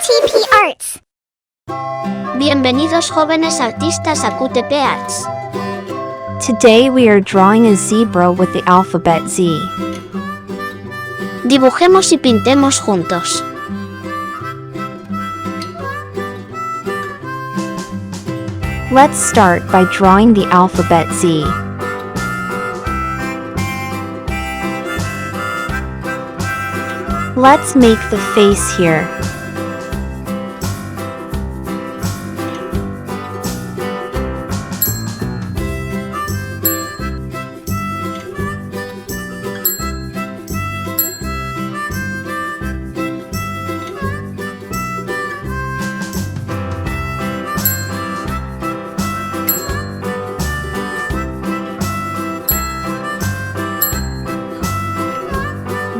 QTP ARTS. Bienvenidos jóvenes artistas a QTP ARTS. Today we are drawing a zebra with the alphabet Z. Dibujemos y pintemos juntos. Let's start by drawing the alphabet Z. Let's make the face here.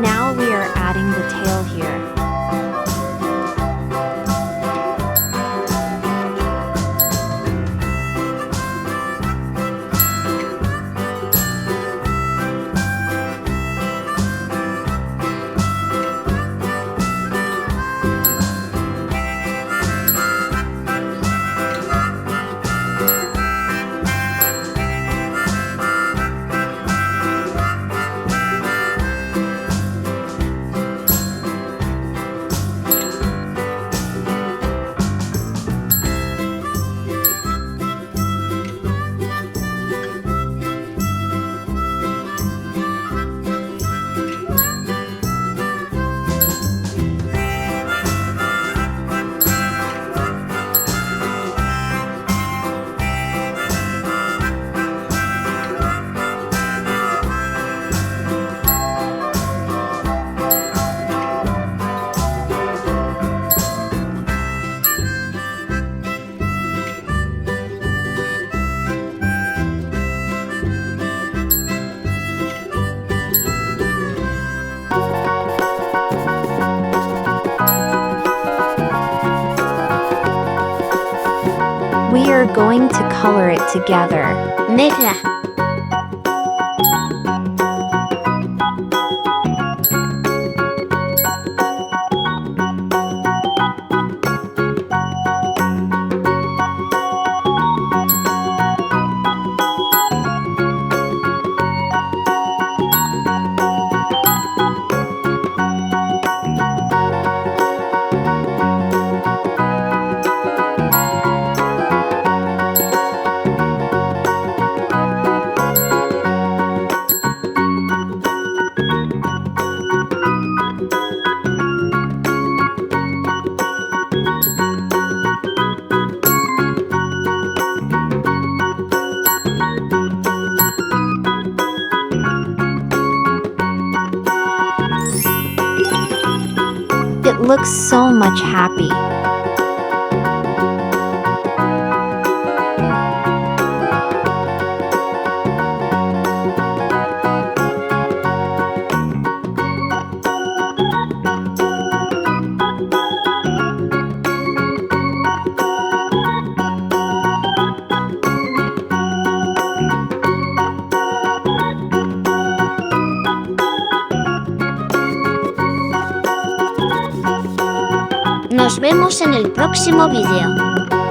Now we are adding the tail here. We are going to color it together. Negra. It looks so much happy. Nos vemos en el próximo vídeo.